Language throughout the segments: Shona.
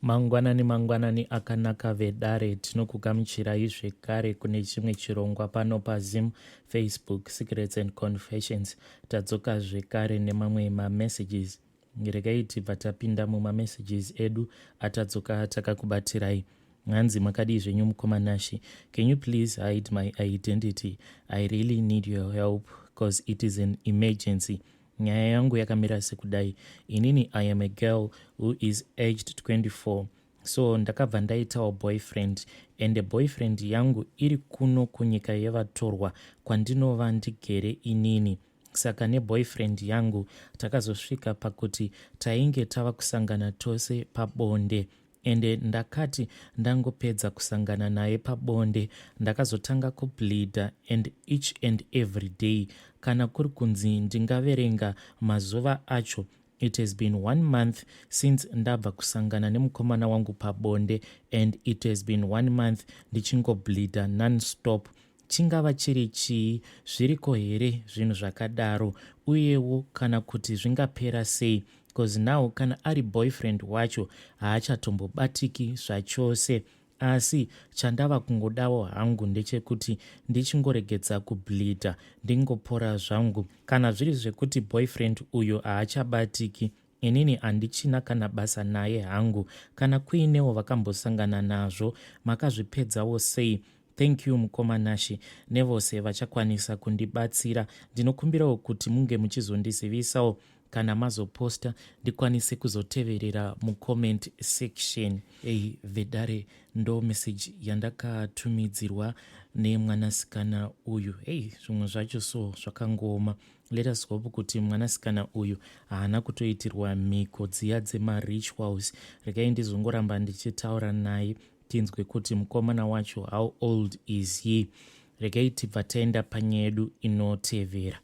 Mangwanani akanaka vedare tinokugamuchirai zvekare kune chimwe chirongwa pano paZim, Facebook, Secrets and Confessions. Tadzoka zvekare nemamwe mamessages. Regai tibva tapinda mumamessages edu atadzoka takakubatirai. Hanzi makadii zvenyu mukomanashi. Can you please hide my identity? I really need your help because it is an emergency. Nyaya yangu yakamira sekudai. Inini I am a girl who is aged 24. So ndakabva ndaitawo boyfriend, and the boyfriend yangu iri kuno kunyika yevatorwa kwandinova ndigere inini. Saka neboyfriend yangu takazosvika pakuti tainge tava kusangana tose pabonde. Ende ndakati ndangopedza kusangana naye pabonde ndakazotanga kubleeda, and each and every day kana kuri kunzi ndingaverenga mazuva acho, it has been 1 month since ndabva kusangana nemukomana wangu pabonde, and it has been 1 month ndichingobleeda non-stop. Chingava chiri chii, zviriko here zvinhu zvakadaro, uyewo kana kuti zvingapera sei, because now kana ari boyfriend wacho haachatombobatiki zvachose. Asi chandava kungodawo hangu ndechekuti ndichingoregedza kubleeda ndingopora zvangu. Kana zviri zvekuti boyfriend uyo haachabatiki, inini handichina kana basa naye hangu. Kana kuinewo vakambosangana nazvo, makazvipedzawo sei? Thank you mukomanashi nevose vachakwanisa kundibatsira. Ndinokumbirawo kuti munge muchizondizivisawo kana mazoposta ndikwanise kuzoteverera mucomment section. Vedare ndo message yandakatumidzirwa nemwanasikana uyu. Zvimwe zvacho so zvakangoma. Let us hope kuti mwanasikana uyu haana kutoitirwa mhiko dziya dzema-rituals. Regai ndizongoramba ndichitaura naye tinzwe kuti mukomana wacho how old is he. Regai tibva taenda panyaya yedu inotevera.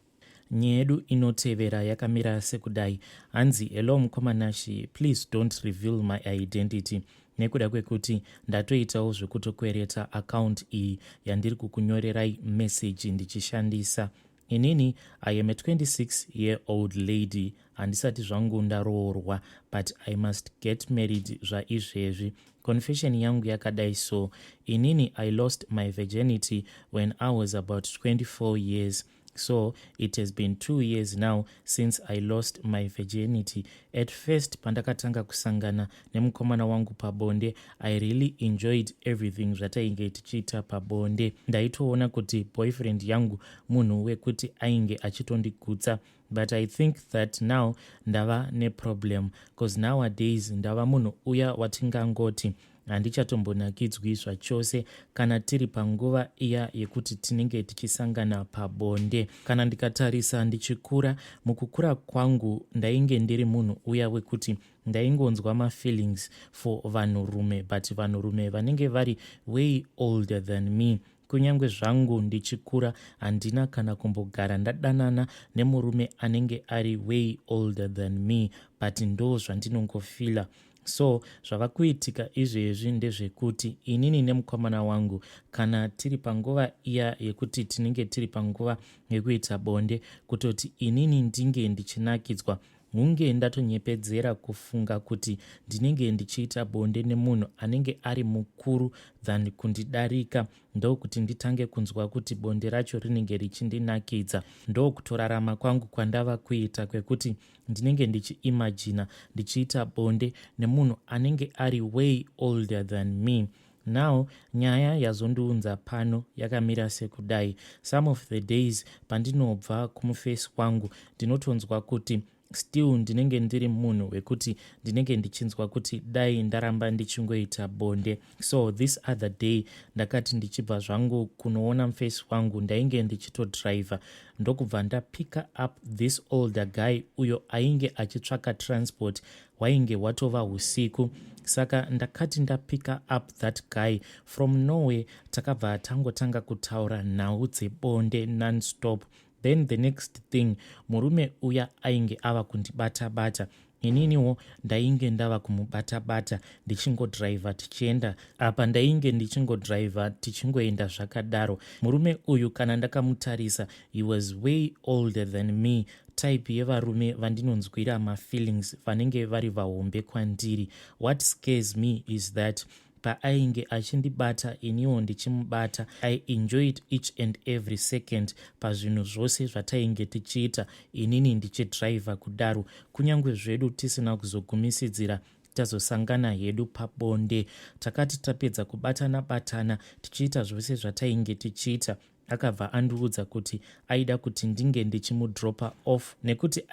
Nyaya yedu inotevera yakamira sekudai. Hanzi, hello mukomanashi, please don't reveal my identity. Nekuda kwekuti ndatoitawo zvekutokwereta account iyi yandiri kukunyorerai message ndichishandisa. Inini I am a 26-year-old lady, handisati zvangu ndaroorwa, but I must get married zvaizvezvi. Confession yangu yakadai so. Inini I lost my virginity when I was about 24 years. So it has been 2 years now since I lost my virginity. At first pandakatanga kusangana nemukomana wangu pabonde, I really enjoyed everything zvatainge tichiita pabonde. Ndaitoona kuti boyfriend yangu munhu wekuti ainge achitondigutsa. But I think that now ndava neproblem, because nowadays ndava munhu uya watingangoti handichatombonakidzwi zvachose kana tiri panguva iya yekuti tinenge tichisangana pabonde. Kana ndikatarisa ndichikura, mukukura kwangu ndainge ndiri munhu uya wekuti ndaingonzwa mafeelings for vanhurume, but vanhurume vanenge vari way older than me. Kunyange zvangu ndichikura handina kana kumbogara ndadanana nemurume anenge ari way older than me, but ndo zvandinongofila. So zvava kuitika izvezvi ndezvekuti inini nemukomana wangu kana tiri panguva iya yekuti tinenge tiri panguva yekuita bonde, kutoti inini ndinge ndichinakidzwa, hunge ndatonyepedzera kufunga kuti ndinenge ndichiita bonde nemunhu anenge ari mukuru than kundidarika. Ndokuti nditange kunzwa kuti bonde racho rinenge richindinakidza. Ndokutorarama kwangu kwandava kuita kwekuti ndinenge ndichiimagina ndichiita bonde nemunhu anenge ari way older than me. Now nyaya yazondiunza pano yakamira sekudai. Some of the days pandinobva kumufesi kwangu ndinotonzwa kuti still ndinenge ndiri munhu wekuti ndinenge ndichinzwa kuti dai ndaramba ndichingoita bonde. So this other day ndakati ndichibva zvangu kunoona mufesi wangu ndainge ndichitodriver, ndokubva ndapika up this older guy uyo ainge achitsvaka transport. Wainge watova usiku, saka ndakati ndapika up that guy from nowhere. Takabva tangotanga kutaura nhau dzebonde non-stop. Then the next thing, murume uya ainge ava kundibata-bata. ininiwo ndainge ndava kumubata-bata ndichingodhiraivha tichienda apa, ndainge ndichingodhiraivha tichingoenda zvakadaro. Murume uyu kana ndakamutarisa, he was way older than me, type yevarume vandinonzwira mafeelings vanenge vari vahombe kwandiri. What scares me is that paainge achindibata iniwo ndichimubata, I enjoyed each and every second pazvinhu zvose zvatainge tichiita, inini ndichidhiraivha kudaro, kunyange zvedu tisina kuzogumisidzira tazosangana hedu pabonde. Takati tapedza kubatana-batana tichiita zvose zvatainge tichiita, akabva andiudza kuti aida kuti ndinge ndichimudropa off nekuti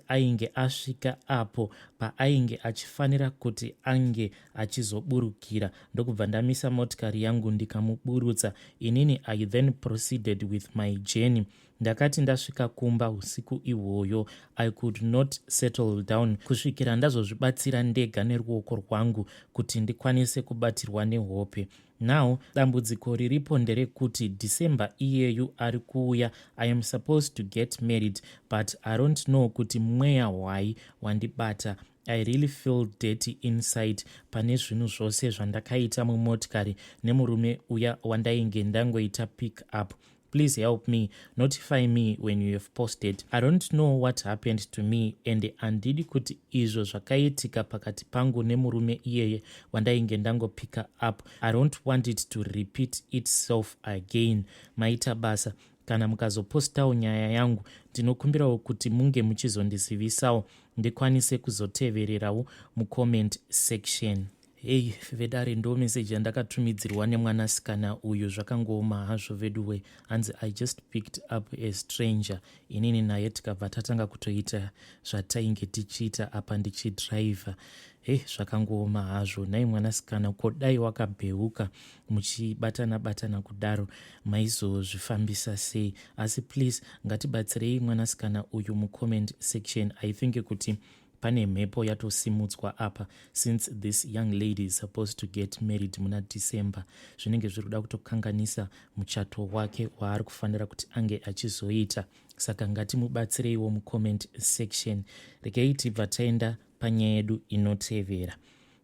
ainge asvika apo paainge achifanira kuti ange achizoburukira. Ndokubva ndamisa motikari yangu ndikamuburutsa. Inini I then proceeded with my journey. Ndakati ndasvika kumba usiku ihwoyo, I could not settle down kusvikira ndazozvibatsira ndega neruoko rwangu kuti ndikwanise kubatirwa nehope. Now, dambudziko riripo nderekuti December iyeyu ari kuuya, I am supposed to get married, but I don't know kuti mweya hwai wandibata. I really feel dirty inside pane zvinhu zvose zvandakaita mumotikari nemurume uya wandainge ndangoita pick up. Please help me, notify me when you have posted. I don't know what happened to me, and handidi kuti izvo zvakaitika pakati pangu nemurume iyeye wandainge ndangopika up. I don't want it to repeat itself again. Maita basa, kana mukazopostawo nyaya yangu, ndinokumbirawo kuti munge muchizondizivisawo ndikwanise kuzotevererawo mucomment section. Hey, vedare ndo message yandakatumidzirwa nemwanasikana uyu. Zvakangooma hazvo veduwe, hanzi I just picked up a stranger. Inini naye tikabva tatanga kutoita zvatainge tichiita apa ndichidhiraivha. Hey, zvakangooma hazvo. Nai mwanasikana, kodai wakabheuka muchibatana-batana kudaro, maizozvifambisa sei? Asi please ngatibatsirei mwanasikana uyu mucomment section. I think kuti pane mhepo yatosimudzwa apa, since this young lady is supposed to get married muna December. Zvinenge zviri kuda kutokanganisa muchato wake waari kufanira kuti ange achizoita. Saka ngatimubatsireiwo mucomment section. Rekei tibva taenda panyaya yedu inotevera.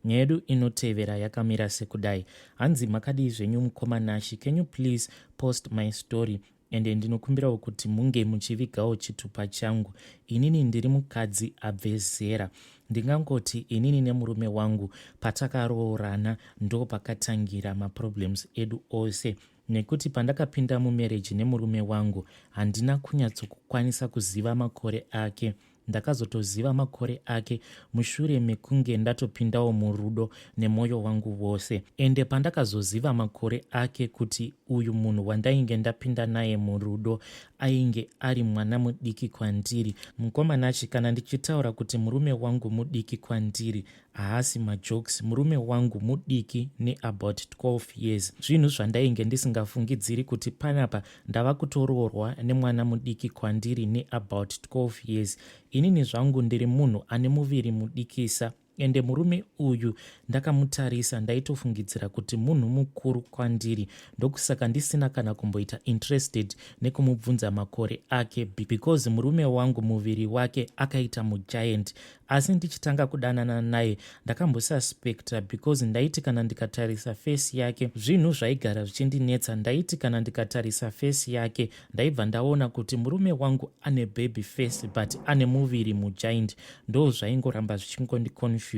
Nyaya yedu inotevera yakamira sekudai. Hanzi makadii zvenyu mukomanashi, can you please post my story? Ende ndinokumbirawo kuti munge muchivigawo chitupa changu. Inini ndiri mukadzi abve zera. Ndingangoti inini nemurume wangu patakaroorana ndo pakatangira maproblems edu ose. Nekuti pandakapinda mumarriage nemurume wangu handina kunyatsokukwanisa kuziva makore ake. Ndakazotoziva makore ake mushure mekunge ndatopindawo murudo nemwoyo wangu wose. Ende pandakazoziva makore ake kuti uyu munhu wandainge ndapinda naye murudo ainge ari mwana mudiki kwandiri. Mukomanachi, kana ndichitaura kuti murume wangu mudiki kwandiri, haasi majokes. Murume wangu mudiki neabout 12 years. Zvinhu zvandainge ndisingafungidziri kuti panapa ndava kutoroorwa nemwana mudiki kwandiri neabout 12 years. Inini zvangu ndiri munhu ane muviri mudikisa. Ende murume uyu ndakamutarisa ndaitofungidzira kuti munhu mukuru kwandiri, ndokusaka ndisina kana kumboita interested nekumubvunza makore ake, because murume wangu muviri wake akaita mugiant. Asi ndichitanga kudanana naye ndakambosuspecta, because ndaiti kana ndikatarisa face yake zvinhu zvaigara zvichindinetsa. Ndaiti kana ndikatarisa face yake ndaibva ndaona kuti murume wangu ane baby face but ane muviri mugiant. Ndo zvaingoramba zvichingondiconfusa.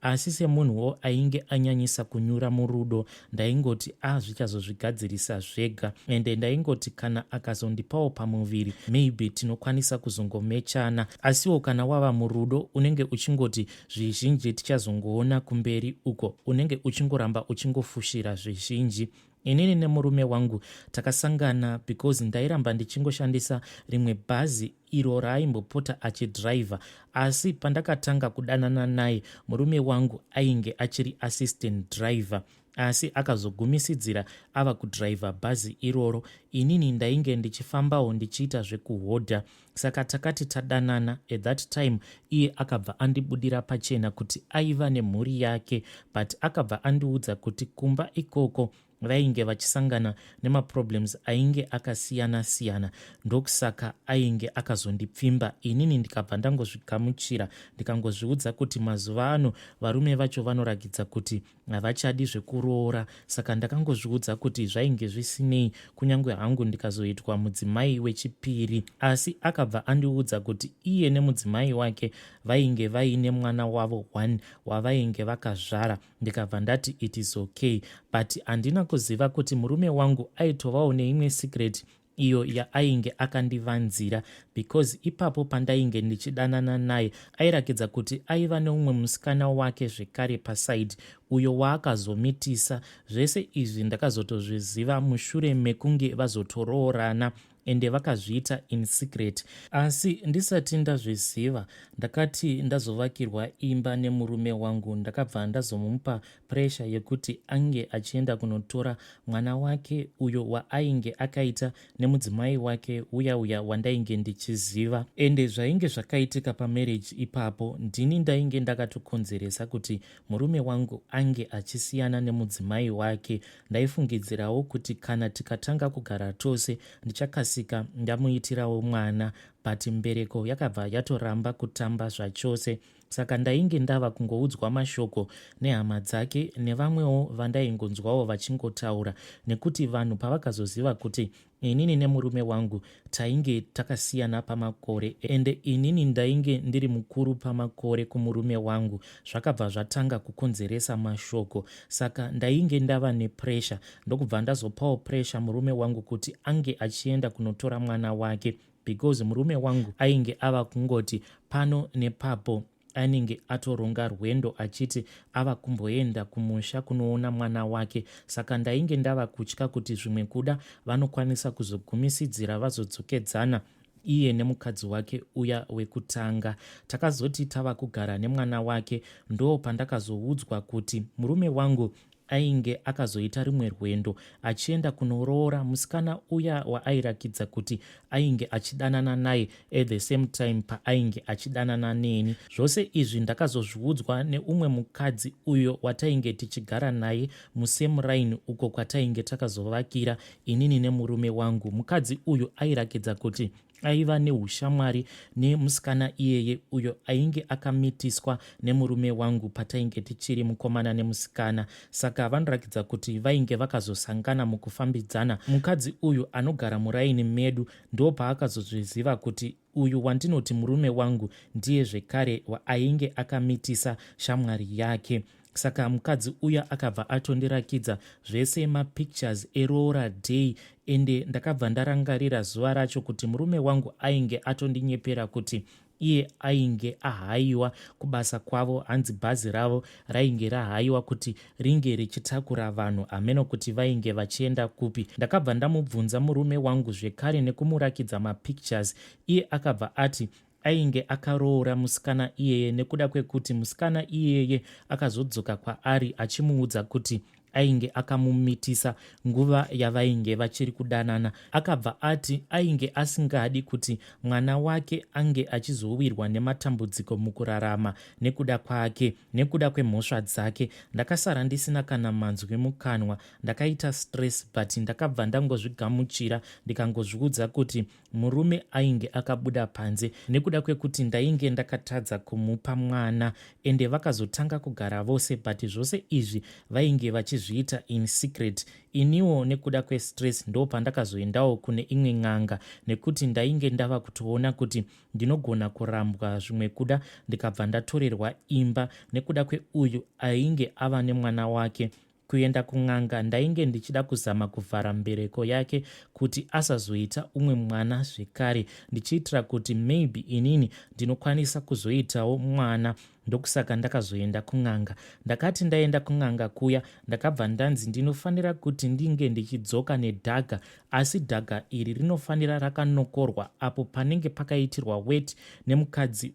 Asi semunhuwo ainge anyanyisa kunyura murudo, ndaingoti zvichazozvigadzirisa zvega. Ende ndaingoti kana akazondipawo pamuviri maybe tinokwanisa kuzongomechana. Asiwo kana wava murudo unenge uchingoti zvizhinji tichazongoona kumberi uko, unenge uchingoramba uchingofushira zvizhinji. Inini nemurume wangu takasangana because ndairamba ndichingoshandisa rimwe bhazi iro raaimbopota achidhiraivha. Asi pandakatanga kudanana naye murume wangu ainge achiri assistant driver, asi akazogumisidzira ava kudhiraivha bhazi iroro. Inini ndainge ndichifambawo ndichiita zvekuhodha. Saka takati tadanana, at that time iye akabva andibudira pachena kuti aiva nemhuri yake, but akabva andiudza kuti kumba ikoko vainge vachisangana nemaproblems ainge akasiyana-siyana. Ndokusaka ainge akazondipfimba. Inini ndikabva ndangozvigamuchira ndikangozviudza kuti mazuva ano varume vacho vanorakidza kuti havachadi zvekuroora. Saka ndakangozviudza kuti zvainge zvisinei kunyange hangu ndikazoitwa mudzimai wechipiri. Asi akabva andiudza kuti iye nemudzimai wake vainge vaine mwana wavo 1 wavainge vakazvara. Ndikabva ndati it is okay, but handina kuziva kuti murume wangu aitovawo neimwe secret iyo yaainge akandivanzira, because ipapo pandainge ndichidanana naye airakidza kuti aiva neumwe musikana wake zvekare pasaidi uyo waakazomitisa. Zvese izvi ndakazotozviziva mushure mekunge vazotoroorana ende vakazviita in secret. Asi ndisati ndazviziva ndakati ndazovakirwa imba nemurume wangu ndakabva ndazomupa pressure yekuti ange achienda kunotora mwana wake uyo waainge akaita nemudzimai wake uya wandainge ndichiziva. Ende zvainge zvakaitika pamarriage ipapo ndini ndainge ndakatokonzeresa kuti murume wangu ange achisiyana nemudzimai wake. Ndaifungidzirawo kuti kana tikatanga kugara tose ndichakasika ndamuitirawo mwana, but mbereko yakabva yatoramba kutamba zvachose. Saka ndainge ndava kungoudzwa mashoko nehama dzake nevamwewo vandaingonzwawo vachingotaura, nekuti vanhu pavakazoziva kuti inini nemurume wangu tainge takasiyana pamakore ende inini ndainge ndiri mukuru pamakore kumurume wangu, zvakabva zvatanga kukonzeresa mashoko. Saka ndainge ndava nepressure, ndokubva ndazopawo pressure murume wangu kuti ange achienda kunotora mwana wake, because murume wangu ainge ava kungoti pano nepapo anenge atoronga rwendo achiti ava kumboenda kumusha kunoona mwana wake. Saka ndainge ndava kutya kuti zvimwe kuda vanokwanisa kuzogumisidzira vazodzokedzana iye nemukadzi wake uya wekutanga. Takazoti tava kugara nemwana wake ndo pandakazoudzwa kuti murume wangu ainge akazoita rimwe rwendo achienda kunoroora musikana uya waairakidza kuti ainge achidanana naye at the same time paainge achidanana neni. Zvose izvi ndakazozviudzwa neumwe mukadzi uyo watainge tichigara naye musame line uko kwatainge takazovakira inini nemurume wangu. Mukadzi uyu airakidza kuti aiva neushamwari nemusikana iyeye uyo ainge akamitiswa nemurume wangu patainge tichiri mukomana nemusikana. Saka vanorakidza kuti vainge vakazosangana mukufambidzana. Mukadzi uyu anogara muraini medu ndo paakazozviziva kuti uyu wandinoti murume wangu ndiye zvekare ainge akamitisa shamwari yake. Saka mukadzi uya akabva atondirakidza zvese mapictures eroora day, ende ndakabva ndarangarira zuva racho kuti murume wangu ainge atondinyepera kuti iye ainge ahayiwa kubasa kwavo, hanzi bhazi ravo rainge rahayiwa kuti ringe richitakura vanhu ameno kuti vainge vachienda kupi. Ndakabva ndamubvunza murume wangu zvekare nekumurakidza mapictures. Iye akabva ati ainge akaroora musikana iyeye nekuda kwekuti musikana iyeye akazodzoka kwaari achimuudza kuti ainge akamumitisa nguva yavainge vachiri kudanana. Akabva ati ainge asingadi kuti mwana wake ange achizowirwa nematambudziko mukurarama nekuda kwake, nekuda kwemhosva dzake. Ndakasara ndisina kana manzwi mukanwa, ndakaita stress, but ndakabva ndangozvigamuchira ndikangozviudza kuti murume ainge akabuda panze nekuda kwekuti ndainge ndakatadza kumupa mwana, ende vakazotanga kugara vose, but zvose izvi vainge vachizviita in secret. Iniwo nekuda kwestress ndo pandakazoendawo kune imwe n'anga, nekuti ndainge ndava kutoona kuti ndinogona kurambwa zvimwe kuda, ndikabva ndatorerwa imba nekuda kweuyu ainge ava nemwana wake. Kuenda kun'anga ndainge ndichida kuzama kuvhara mbereko yake kuti asazoita umwe mwana zvekare, ndichiitira kuti maybe inini ndinokwanisa kuzoitawo mwana. Ndokusaka ndakazoenda kun'anga. Ndakati ndaenda kun'anga kuya ndakabva ndanzi ndinofanira kuti ndinge ndichidzoka nedhaga, asi dhaga iri rinofanira rakanokorwa apo panenge pakaitirwa weti nemukadzi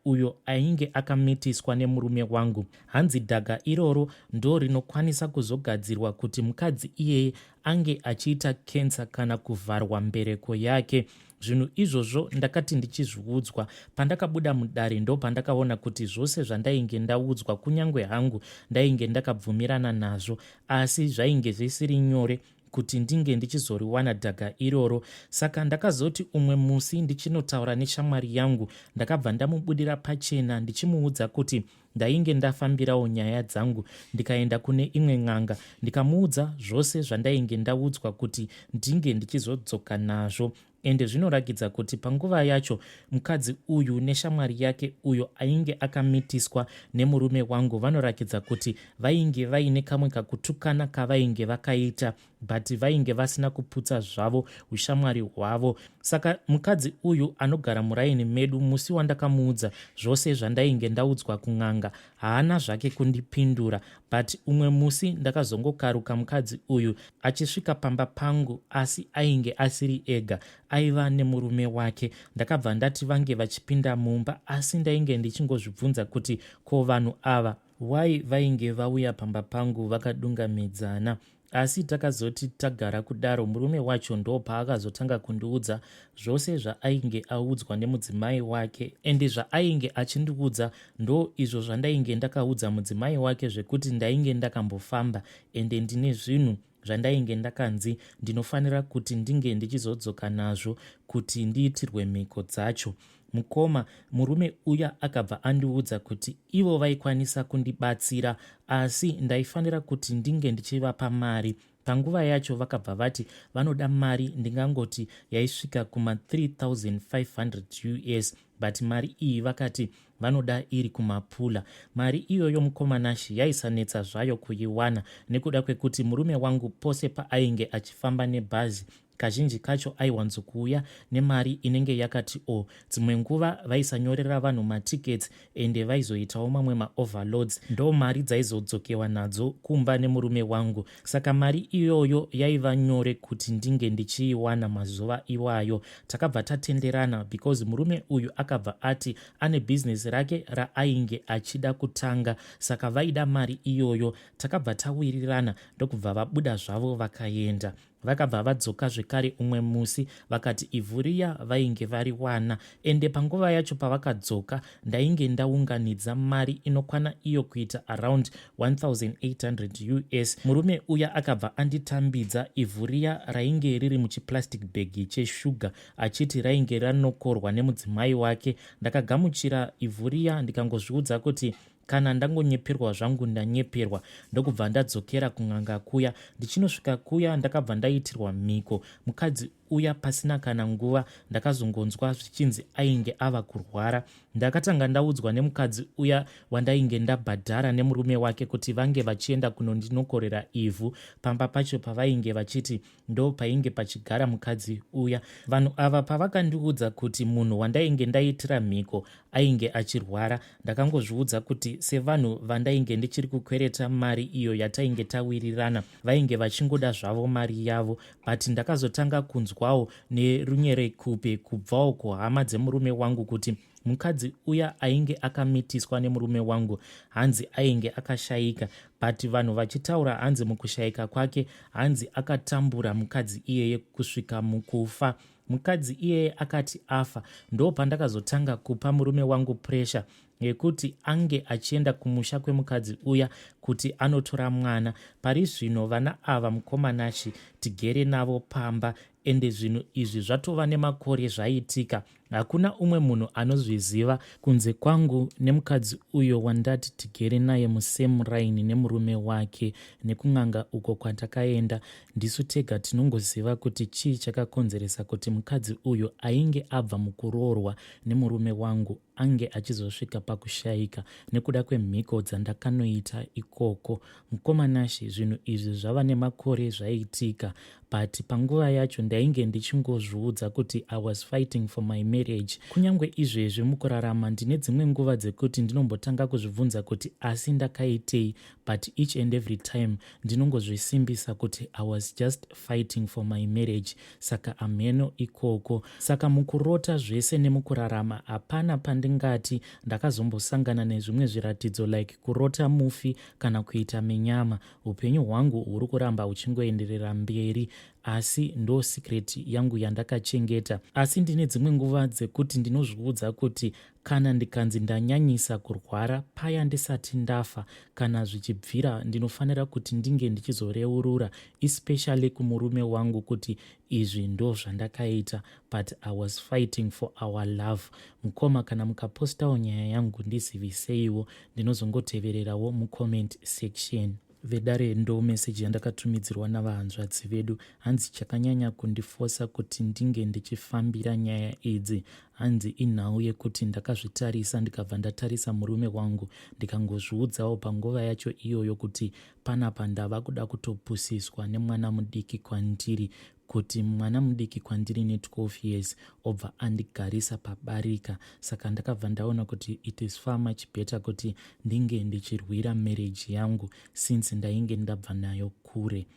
uyo ainge akamitiswa nemurume wangu. Hanzi dhaga iroro ndo rinokwanisa kuzogadzirwa kuti mukadzi iyeye ange achiita kensa kana kuvharwa mbereko yake. Zvinhu izvozvo ndakati ndichizviudzwa pandakabuda mudare, ndo pandakaona kuti zvose zvandainge ndaudzwa kunyange hangu ndainge ndakabvumirana nazvo, asi zvainge zvisiri nyore kuti ndinge ndichizoriwana dhaga iroro. Saka ndakazoti umwe musi ndichinotaura neshamwari yangu, ndakabva ndamubudira pachena ndichimuudza kuti ndainge ndafambirawo nyaya dzangu ndikaenda kune imwe n'anga, ndikamuudza zvose zvandainge ndaudzwa kuti ndinge ndichizodzoka nazvo. Ende zvinorakidza kuti panguva yacho mukadzi uyu neshamwari yake uyo ainge akamitiswa nemurume wangu vanorakidza kuti vainge vaine kamwe kakutukana kavainge vakaita, but vainge vasina kuputsa zvavo ushamwari hwavo. Saka mukadzi uyu anogara muraini medu, musi wandakamuudza zvose zvandainge ndaudzwa kun'anga, haana zvake kundipindura. But umwe musi ndakazongokaruka mukadzi uyu achisvika pamba pangu, asi ainge asiri ega, aiva nemurume wake. Ndakabva ndati vange vachipinda mumba, asi ndainge ndichingozvibvunza kuti ko vanhu ava wai vainge vauya pamba pangu vakadungamedzana. Asi takazoti tagara kudaro, murume wacho ndo paakazotanga kundiudza zvose zvaainge audzwa nemudzimai wake. Ende zvaainge achindiudza ndo izvo zvandainge ndakaudza mudzimai wake, zvekuti ndainge ndakambofamba ende ndine zvinhu zvandainge ndakanzi ndinofanira kuti ndinge ndichizodzoka nazvo kuti ndiitirwe mhiko dzacho. Mukoma murume uya akabva andiudza kuti ivo vaikwanisa kundibatsira, asi ndaifanira kuti ndinge ndichivapa mari. Panguva yacho vakabva vati vanoda mari ndingangoti yaisvika kuma 3,500 US, but mari iyi vakati vanoda iri kumapula. Mari iyoyo mukomanashi yaisanetsa zvayo kuiwana, nekuda kwekuti murume wangu pose paainge achifamba nebhazi kazhinji kacho aiwanzokuuya nemari inenge yakati dzimwe nguva vaisanyorera vanhu matikets ende vaizoitawo mamwe maoverloads, ndo mari dzaizodzokewa nadzo kumba nemurume wangu. Saka mari iyoyo yaiva nyore kuti ndinge ndichiiwana mazuva iwayo. Takabva tatenderana because murume uyu akabva ati ane bhizinesi rake raainge achida kutanga, saka vaida mari iyoyo. Takabva tawirirana ndokubva vabuda zvavo vakaenda. Vakabva vadzoka zvekare umwe musi vakati ivhu riya vainge variwana, ende panguva yacho pavakadzoka ndainge ndaunganidza mari inokwana iyo kuita around 1,800 US. Murume uya akabva anditambidza ivhu riya rainge riri muchiplastic bag cheshuga, achiti rainge ranokorwa nemudzimai wake. Ndakagamuchira ivhu riya ndikangozviudza kuti kana ndangonyeperwa zvangu ndanyeperwa, ndokubva ndadzokera kun'anga kuya. Ndichinosvika kuya ndakabva ndaitirwa mhiko. Mukadzi uya pasina kana nguva ndakazongonzwa zvichinzi ainge ava kurwara. Ndakatanga ndaudzwa nemukadzi uya wandainge ndabhadhara nemurume wake kuti vange vachienda kunondinokorera ivhu pamba pacho pavainge vachiti ndo painge pachigara mukadzi uya. Vanhu ava pavakandiudza kuti munhu wandainge ndaitira mhiko ainge achirwara, ndakangozviudza kuti sevanhu vandainge ndichiri kukwereta mari iyo yatainge tawirirana vainge vachingoda zvavo mari yavo. But ndakazotanga kunzwawo nerunyerekupe kubvawo kuhama dzemurume wangu kuti mukadzi uya ainge akamitiswa nemurume wangu hanzi ainge akashayika, but vanhu vachitaura hanzi mukushayika kwake hanzi akatambura mukadzi iyeye kusvika mukufa. Mukadzi iyeye akati afa, ndo pandakazotanga kupa murume wangu pressure yekuti ange achienda kumusha kwemukadzi uya kuti anotora mwana. Pari zvino vana ava mukomanashi tigere navo pamba, ende zvinhu izvi zvatova nemakore zvaiitika. Hakuna umwe munhu anozviziva kunze kwangu nemukadzi uyo wandati tigere naye musame line nemurume wake. Nekun'anga uko kwatakaenda ndisu tega tinongoziva kuti chii chakakonzeresa kuti mukadzi uyo ainge abva mukuroorwa nemurume wangu ange achizosvika pakushayika nekuda kwemhiko dzandakanoita ikoko. Mukomanashi zvinhu izvi zvava nemakore zvaiitika, but panguva yacho ndainge ndichingozviudza kuti I was fighting for my marriage. Kunyange izvezvi mukurarama ndine dzimwe nguva dzekuti ndinombotanga kuzvibvunza kuti asi ndakaitei, but each and every time ndinongozvisimbisa kuti I was just fighting for my marriage. Saka ameno ikoko. Saka mukurota zvese nemukurarama hapana pandingati ndakazombosangana nezvimwe zviratidzo like kurota mufi kana kuita menyama. Upenyu hwangu huri kuramba huchingoenderera mberi. asi ndo secret yangu yandakachengeta. Asi ndine dzimwe nguva dzekuti ndinozviudza kuti kana ndikanzi ndanyanyisa kurwara paya ndisati ndafa kana zvichibvira, ndinofanira kuti ndinge ndichizoreurura especially kumurume wangu kuti izvi ndo zvandakaita, but I was fighting for our love. Mukoma, kana mukapostawo nyaya yangu ndiziviseiwo, ndinozongotevererawo mucomment section. Vedare ndo meseji yandakatumidzirwa navahanzvadzi vedu. Hanzi chakanyanya kundifosa kuti ndinge ndichifambira nyaya idzi, hanzi inhau yekuti ndakazvitarisa ndikabva ndatarisa murume wangu ndikangozviudzawo panguva yacho iyoyo kuti panapa ndava kuda kutopusiswa nemwana mudiki kwandiri, kuti mwana mudiki kwandiri ne12 years obva andigarisa pabarika. Saka ndakabva ndaona kuti it is far much better kuti ndinge ndichirwira marriage yangu since ndainge ndabva nayo kure.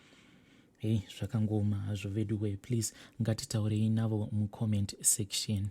Hey, zvakangoma hazvo vedu we, please ngatitaurei navo mucomment section.